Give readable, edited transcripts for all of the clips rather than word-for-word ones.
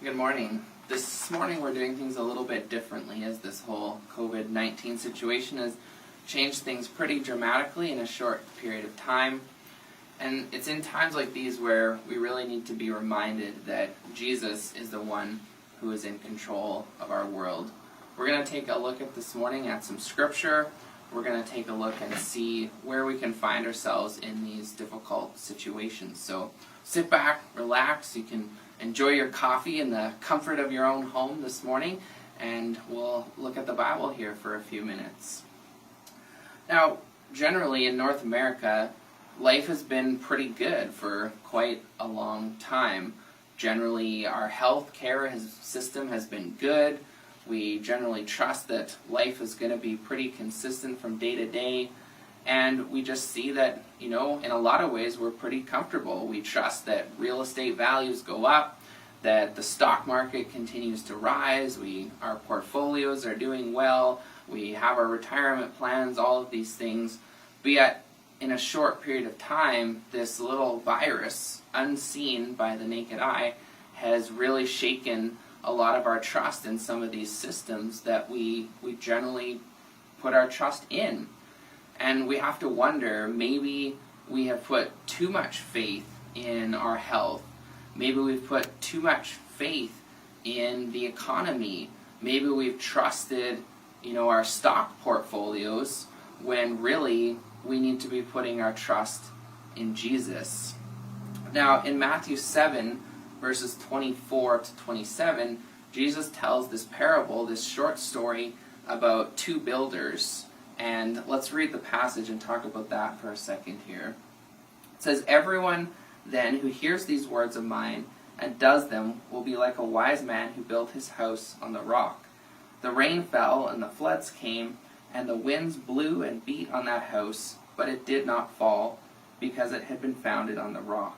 Good morning. This morning we're doing things a little bit differently as this whole COVID-19 situation has changed things pretty dramatically in a short period of time. And it's in times like these where we really need to be reminded that Jesus is the one who is in control of our world. We're going to take a look at this morning at some scripture. We're going to take a look and see where we can find ourselves in these difficult situations. So sit back, relax. You can enjoy your coffee in the comfort of your own home this morning, and we'll look at the Bible here for a few minutes. Now, generally in North America, life has been pretty good for quite a long time. Generally, our health care system has been good. We generally trust that life is going to be pretty consistent from day to day. And we just see that, in a lot of ways we're pretty comfortable. We trust that real estate values go up, that the stock market continues to rise, our portfolios are doing well, we have our retirement plans, all of these things. But yet, in a short period of time, this little virus, unseen by the naked eye, has really shaken a lot of our trust in some of these systems that we generally put our trust in. And we have to wonder, maybe we have put too much faith in our health. Maybe we've put too much faith in the economy. Maybe we've trusted, our stock portfolios when really we need to be putting our trust in Jesus. Now, in Matthew 7, verses 24 to 27, Jesus tells this parable, this short story about two builders. And let's read the passage and talk about that for a second here. It says, "Everyone then who hears these words of mine and does them will be like a wise man who built his house on the rock. The rain fell and the floods came, and the winds blew and beat on that house, but it did not fall, because it had been founded on the rock.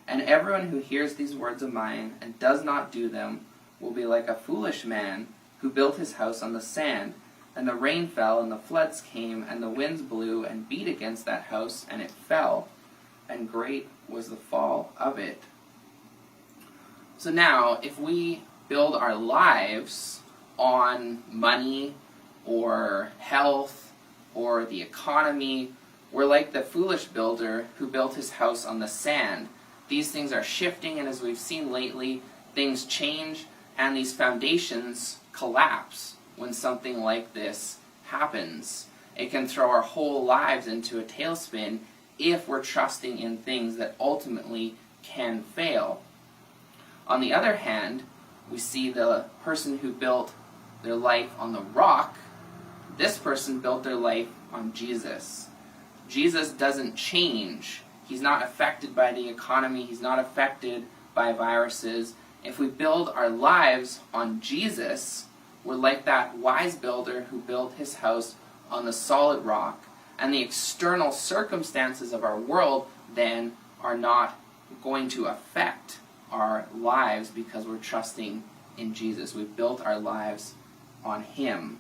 And everyone who hears these words of mine and does not do them will be like a foolish man who built his house on the sand. And the rain fell, and the floods came, and the winds blew and beat against that house, and it fell, and great was the fall of it." So now, if we build our lives on money, or health, or the economy, we're like the foolish builder who built his house on the sand. These things are shifting, and as we've seen lately, things change, and these foundations collapse. When something like this happens, it can throw our whole lives into a tailspin if we're trusting in things that ultimately can fail. On the other hand, we see the person who built their life on the rock. This person built their life on Jesus. Jesus doesn't change. He's not affected by the economy. He's not affected by viruses. If we build our lives on Jesus, we're like that wise builder who built his house on the solid rock, and the external circumstances of our world then are not going to affect our lives because we're trusting in Jesus. We've built our lives on him.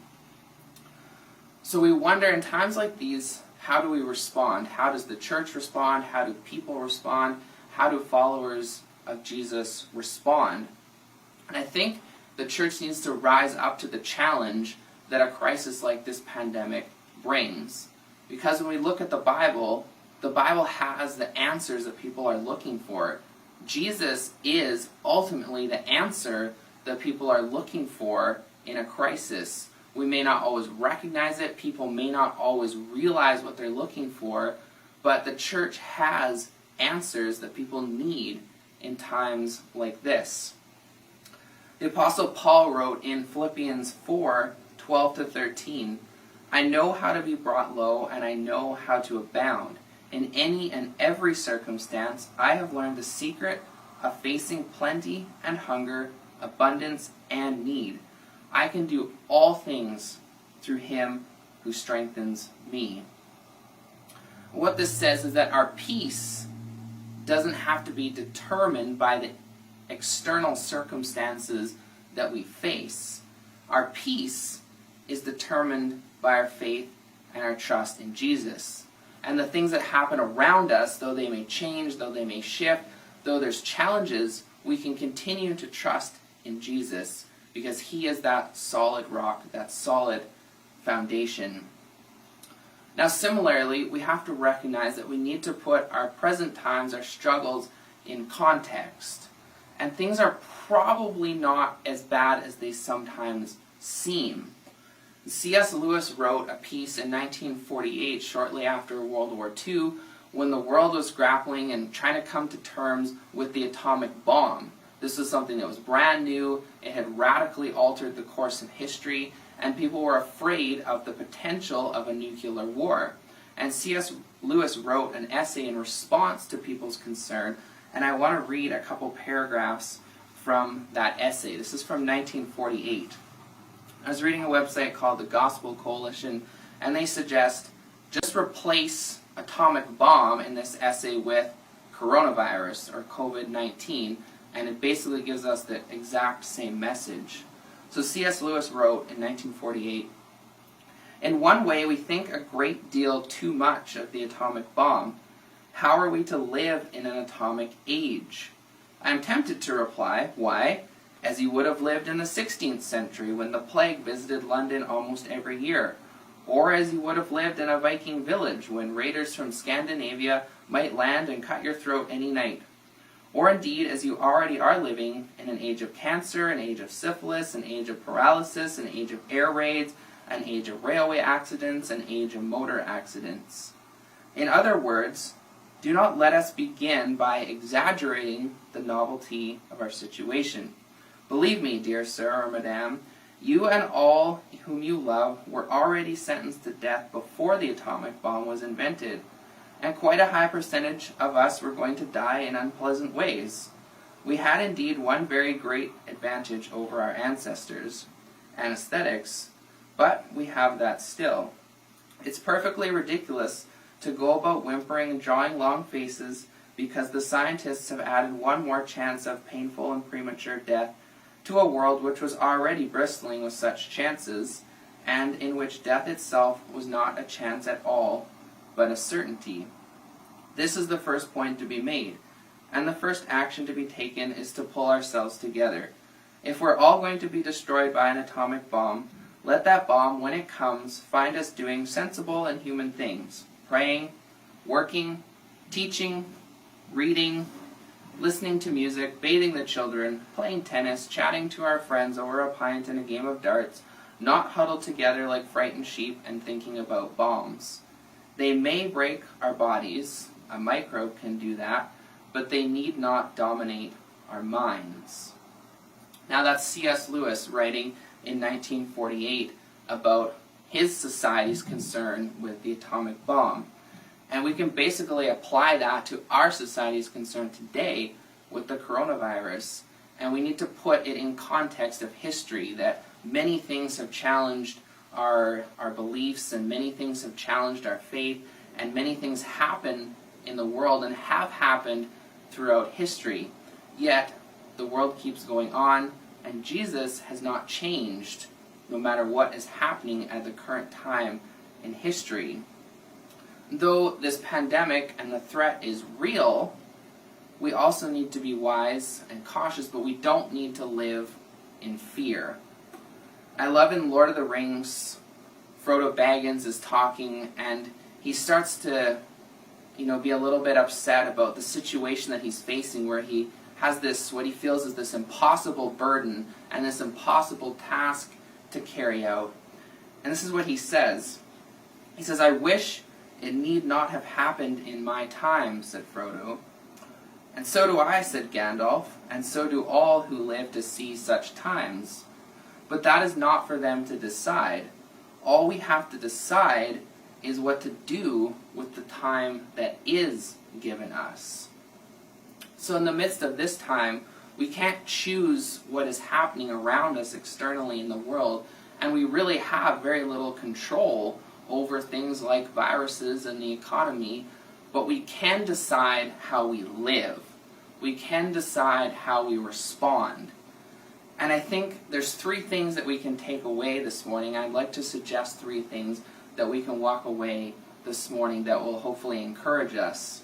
So we wonder, in times like these, how do we respond? How does the church respond? How do people respond? How do followers of Jesus respond? And I think the church needs to rise up to the challenge that a crisis like this pandemic brings. Because when we look at the Bible has the answers that people are looking for. Jesus is ultimately the answer that people are looking for in a crisis. We may not always recognize it, people may not always realize what they're looking for, but the church has answers that people need in times like this. The Apostle Paul wrote in Philippians 4:12 to 13, "I know how to be brought low, and I know how to abound. In any and every circumstance, I have learned the secret of facing plenty and hunger, abundance and need. I can do all things through him who strengthens me." What this says is that our peace doesn't have to be determined by the external circumstances that we face. Our peace is determined by our faith and our trust in Jesus. And the things that happen around us, though they may change, though they may shift, though there's challenges, we can continue to trust in Jesus, because he is that solid rock, that solid foundation. Now similarly, we have to recognize that we need to put our present times, our struggles, in context. And things are probably not as bad as they sometimes seem. C.S. Lewis wrote a piece in 1948, shortly after World War II, when the world was grappling and trying to come to terms with the atomic bomb. This was something that was brand new, it had radically altered the course of history, and people were afraid of the potential of a nuclear war. And C.S. Lewis wrote an essay in response to people's concern, and I want to read a couple paragraphs from that essay. This is from 1948. I was reading a website called the Gospel Coalition, and they suggest just replace atomic bomb in this essay with coronavirus, or COVID-19, and it basically gives us the exact same message. So C.S. Lewis wrote in 1948, "In one way we think a great deal too much of the atomic bomb. How are we to live in an atomic age? I am tempted to reply, why, as you would have lived in the 16th century when the plague visited London almost every year, or as you would have lived in a Viking village when raiders from Scandinavia might land and cut your throat any night. Or indeed, as you already are living in an age of cancer, an age of syphilis, an age of paralysis, an age of air raids, an age of railway accidents, an age of motor accidents. In other words, do not let us begin by exaggerating the novelty of our situation. Believe me, dear sir or madam, you and all whom you love were already sentenced to death before the atomic bomb was invented, and quite a high percentage of us were going to die in unpleasant ways. We had indeed one very great advantage over our ancestors, anesthetics, but we have that still. It's perfectly ridiculous to go about whimpering and drawing long faces because the scientists have added one more chance of painful and premature death to a world which was already bristling with such chances, and in which death itself was not a chance at all, but a certainty. This is the first point to be made, and the first action to be taken is to pull ourselves together. If we're all going to be destroyed by an atomic bomb, let that bomb, when it comes, find us doing sensible and human things, praying, working, teaching, reading, listening to music, bathing the children, playing tennis, chatting to our friends over a pint and a game of darts, not huddled together like frightened sheep and thinking about bombs. They may break our bodies, a microbe can do that, but they need not dominate our minds." Now that's C.S. Lewis writing in 1948 about his society's concern with the atomic bomb. And we can basically apply that to our society's concern today with the coronavirus. And we need to put it in context of history, that many things have challenged our beliefs, and many things have challenged our faith, and many things happen in the world and have happened throughout history. Yet, the world keeps going on, and Jesus has not changed, no matter what is happening at the current time in history. Though this pandemic and the threat is real, we also need to be wise and cautious, but we don't need to live in fear. I love in Lord of the Rings, Frodo Baggins is talking, and he starts to, be a little bit upset about the situation that he's facing, where he has this, what he feels is this impossible burden and this impossible task to carry out. And this is what he says. He says, "I wish it need not have happened in my time," said Frodo. "And so do I," said Gandalf, "and so do all who live to see such times. But that is not for them to decide. All we have to decide is what to do with the time that is given us." So in the midst of this time, we can't choose what is happening around us externally in the world, and we really have very little control over things like viruses and the economy, but we can decide how we live. We can decide how we respond. And I think there's 3 things that we can take away this morning. I'd like to suggest 3 things that we can walk away this morning that will hopefully encourage us.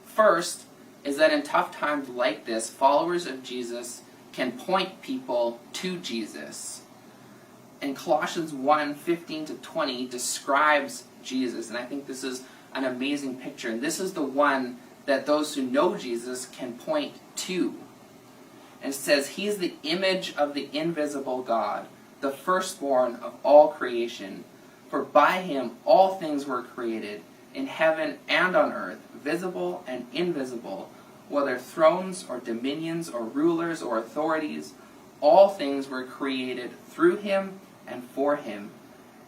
First is that in tough times like this, followers of Jesus can point people to Jesus. And Colossians 1:15-20 describes Jesus, and I think this is an amazing picture. And this is the one that those who know Jesus can point to. And it says, he is the image of the invisible God, the firstborn of all creation. For by him all things were created, in heaven and on earth, visible and invisible, whether thrones or dominions or rulers or authorities, all things were created through him and for him.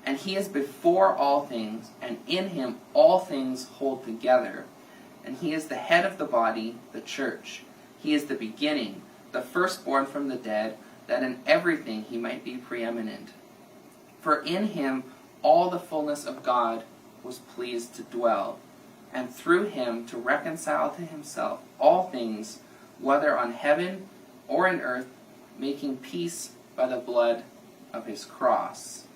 And he is before all things, and in him all things hold together. And he is the head of the body, the church. He is the beginning, the firstborn from the dead, that in everything he might be preeminent. For in him all the fullness of God was pleased to dwell, and through him to reconcile to himself all things, whether on heaven or in earth, making peace by the blood of his cross.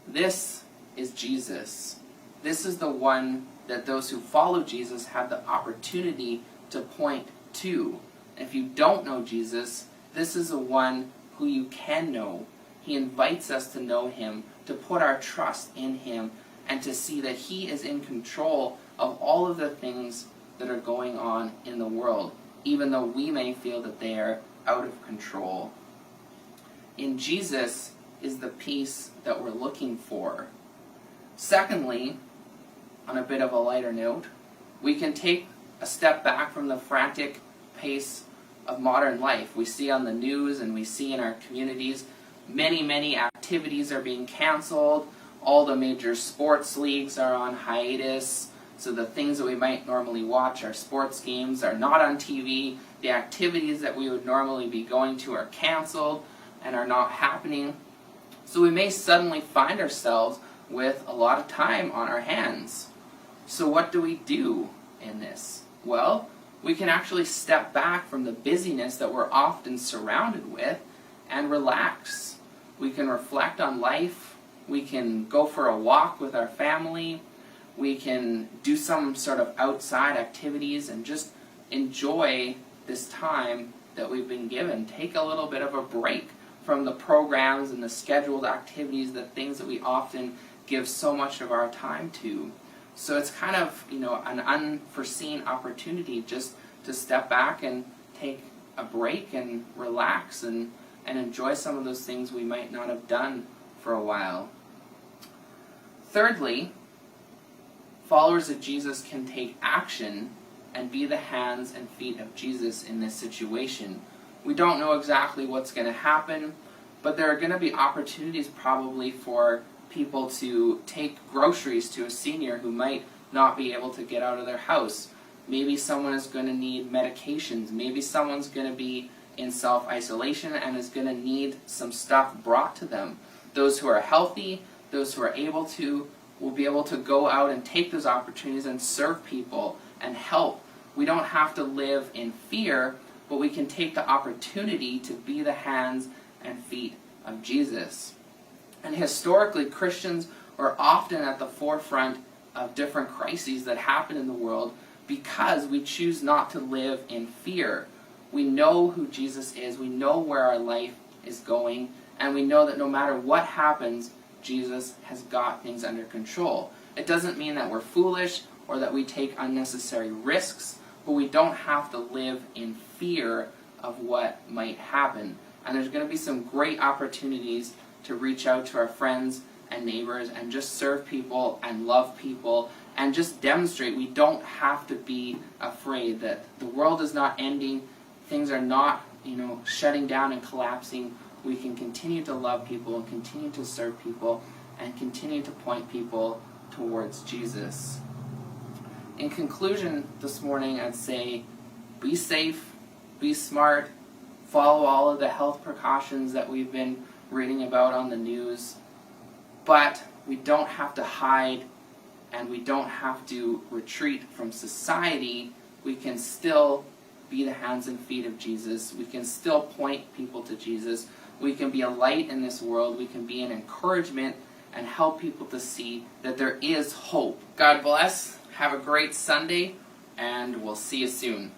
This is Jesus. This is the one that those who follow Jesus have the opportunity to point to. If you don't know Jesus, this is the one who you can know. He invites us to know him, to put our trust in him, and to see that he is in control of all of the things that are going on in the world, even though we may feel that they are out of control. In Jesus is the peace that we're looking for. Secondly, on a bit of a lighter note, we can take a step back from the frantic pace of modern life. We see on the news and we see in our communities many activities are being canceled. All the major sports leagues are on hiatus. So the things that we might normally watch, our sports games, are not on TV. The activities that we would normally be going to are canceled and are not happening. So we may suddenly find ourselves with a lot of time on our hands. So what do we do in this? Well, we can actually step back from the busyness that we're often surrounded with and relax. We can reflect on life. We can go for a walk with our family. We can do some sort of outside activities and just enjoy this time that we've been given. Take a little bit of a break from the programs and the scheduled activities, the things that we often give so much of our time to. So it's kind of, an unforeseen opportunity just to step back and take a break and relax and enjoy some of those things we might not have done for a while. Thirdly, followers of Jesus can take action and be the hands and feet of Jesus in this situation. We don't know exactly what's going to happen, but there are going to be opportunities probably for people to take groceries to a senior who might not be able to get out of their house. Maybe someone is going to need medications. Maybe someone's going to be in self-isolation and is going to need some stuff brought to them. Those who are healthy, those who are able to, will be able to go out and take those opportunities and serve people and help. We don't have to live in fear, but we can take the opportunity to be the hands and feet of Jesus. And historically, Christians are often at the forefront of different crises that happen in the world because we choose not to live in fear. We know who Jesus is, we know where our life is going, and we know that no matter what happens, Jesus has got things under control. It doesn't mean that we're foolish or that we take unnecessary risks, but we don't have to live in fear of what might happen. And there's going to be some great opportunities to reach out to our friends and neighbors and just serve people and love people and just demonstrate we don't have to be afraid, that the world is not ending, things are not, shutting down and collapsing. We can continue to love people and continue to serve people and continue to point people towards Jesus. In conclusion this morning, I'd say be safe, be smart, follow all of the health precautions that we've been reading about on the news, but we don't have to hide and we don't have to retreat from society. We can still be the hands and feet of Jesus. We can still point people to Jesus. We can be a light in this world. We can be an encouragement and help people to see that there is hope. God bless. Have a great Sunday, and we'll see you soon.